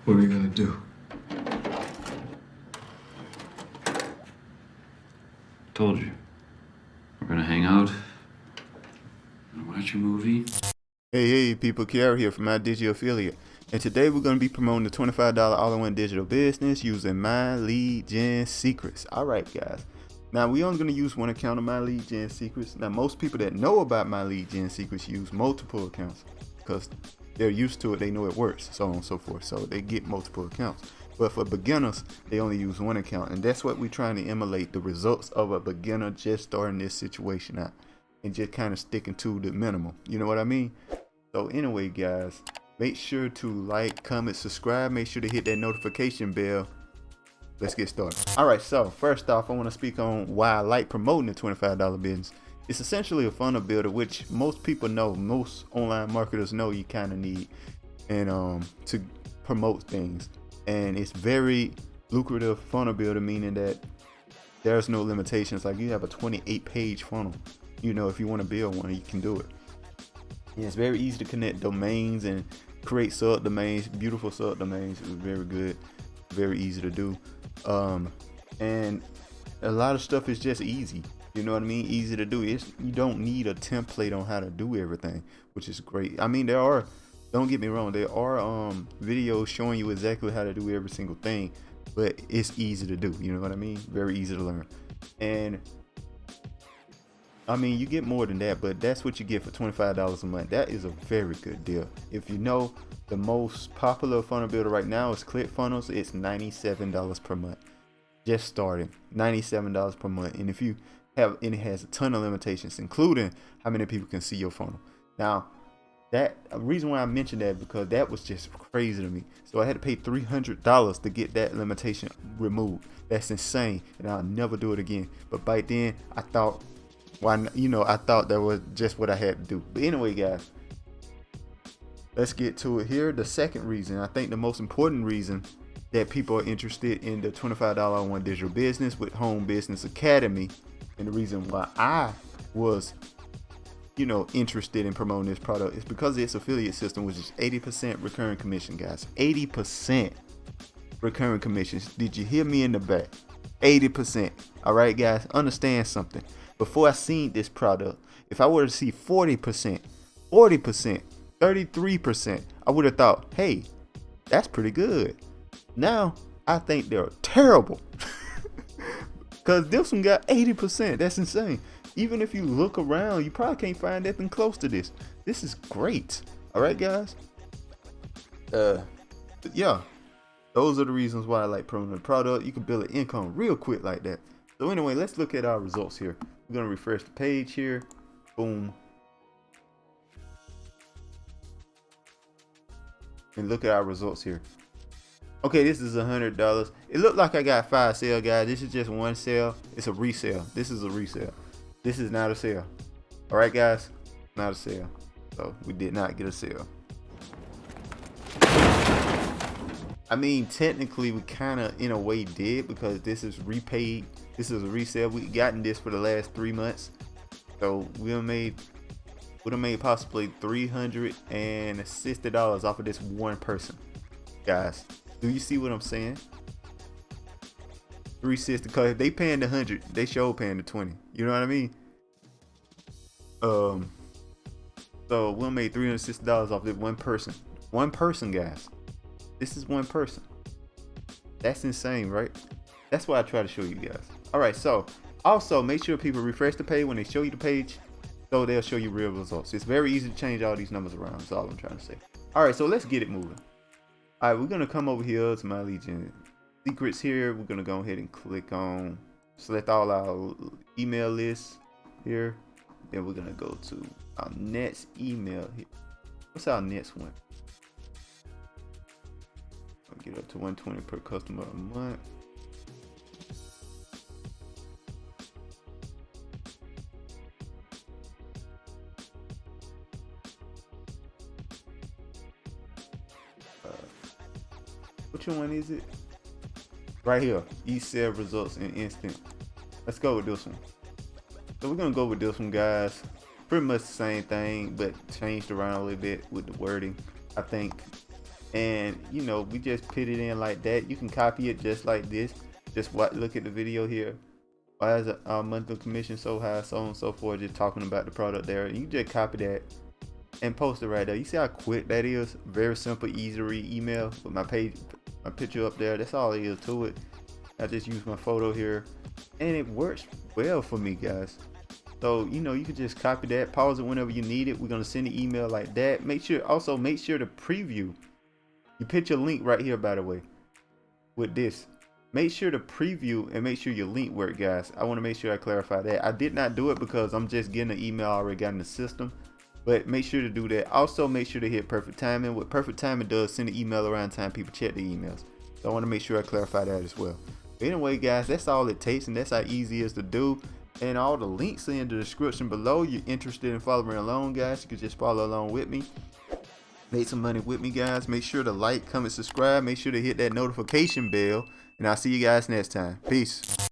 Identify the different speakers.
Speaker 1: What are we gonna do?
Speaker 2: Told you. We're gonna hang out, gonna watch a movie.
Speaker 3: Hey, people, Kiara here from My Digital Affiliate. And today we're going to be promoting the $25 all-in-one digital business using My Lead Gen Secrets. All right, guys. Now, we're only going to use one account of My Lead Gen Secrets. Now, most people that know about My Lead Gen Secrets use multiple accounts because they're used to it. They know it works, so on and so forth. So they get multiple accounts. But for beginners, they only use one account. And that's what we're trying to emulate, the results of a beginner just starting this situation out and just kind of sticking to the minimum. You know what I mean? So anyway, guys, make sure to like, comment, subscribe. Make sure to hit that notification bell. Let's get started. All right, so first off, I want to speak on why I like promoting the $25 business. It's essentially a funnel builder, which most people know, most online marketers know you kind of need, and to promote things. And it's very lucrative funnel builder, meaning that there's no limitations. Like you have a 28-page funnel. You know, if you want to build one, you can do it. Yeah, it's very easy to connect domains and create subdomains, beautiful subdomains. It's very good, very easy to do. And a lot of stuff is just easy. You know what I mean? Easy to do. You don't need a template on how to do everything, which is great. I mean, don't get me wrong, there are videos showing you exactly how to do every single thing, but it's easy to do. You know what I mean? Very easy to learn. And I mean, you get more than that, but that's what you get for $25 a month. That is a very good deal. If you know, the most popular funnel builder right now is ClickFunnels. It's $97 per month. Just starting, $97 per month. And it has a ton of limitations, including how many people can see your funnel. Now, that reason why I mentioned that, because that was just crazy to me. So I had to pay $300 to get that limitation removed. That's insane, and I'll never do it again. But back then, I thought that was just what I had to do. But anyway, guys, let's get to it here. The second reason, I think the most important reason that people are interested in the $25 all-in-one digital business with Home Business Academy, and the reason why I was, interested in promoting this product is because of its affiliate system, which is 80% recurring commission, guys. 80% recurring commissions. Did you hear me in the back? 80%. All right, guys, understand something. Before I seen this product, if I were to see 40%, 33%, I would have thought, hey, that's pretty good. Now, I think they're terrible. Because this one got 80%. That's insane. Even if you look around, you probably can't find anything close to this. This is great. All right, guys? Yeah. Those are the reasons why I like promoting the product. You can build an income real quick like that. So anyway, let's look at our results here. We're going to refresh the page here. Boom. And look at our results here. Okay, this is $100. It looked like I got 5 sales, guys. This is just one sale. It's a resale. This is a resale. This is not a sale. All right, guys? Not a sale. So we did not get a sale. I mean, technically, we kind of, in a way, did, because this is repaid. This is a resale. We gotten this for the last 3 months. So we would have made possibly $360 off of this one person. Guys, do you see what I'm saying? 360, because if they paying the 100, they sure paying the 20. You know what I mean? So we made $360 off this one person. One person, guys. This is one person. That's insane, right? That's what I try to show you guys. All right, so also make sure people refresh the page when they show you the page, so they'll show you real results. It's very easy to change all these numbers around. That's all I'm trying to say. All right, so let's get it moving. All right, we're gonna come over here to My Lead Gen Secrets here. We're gonna go ahead and click on, select all our email lists here. Then we're gonna go to our next email here. What's our next one? I'll get up to 120 per customer a month. Which one is it? Right here. E-sale results in instant. Let's go with this one. So we're gonna go with this one, guys. Pretty much the same thing, but changed around a little bit with the wording. I think and you know, we just put it in like that. You can copy it just like this. Just look at the video here. Why is our monthly commission so high, so on and so forth, just talking about the product there. You just copy that and post it right there. You see how quick that is? Very simple, easy to read email with my page, my picture up there. That's all there is to it. I just use my photo here and it works well for me, guys. So you know, you can just copy that, pause it whenever you need it. We're gonna send an email like that. Make sure to preview. You put your link right here, by the way, with this. Make sure to preview and make sure your link work, guys. I want to make sure I clarify that. I did not do it because I'm just getting an email I already got in the system, but make sure to do that. Also, make sure to hit perfect timing. What perfect timing does, send an email around time people check the emails. So I want to make sure I clarify that as well. But anyway, guys, that's all it takes, and that's how easy it is to do. And all the links are in the description below. You're interested in following along, guys, you can just follow along with me. Make some money with me, guys. Make sure to like, comment, subscribe. Make sure to hit that notification bell. And I'll see you guys next time. Peace.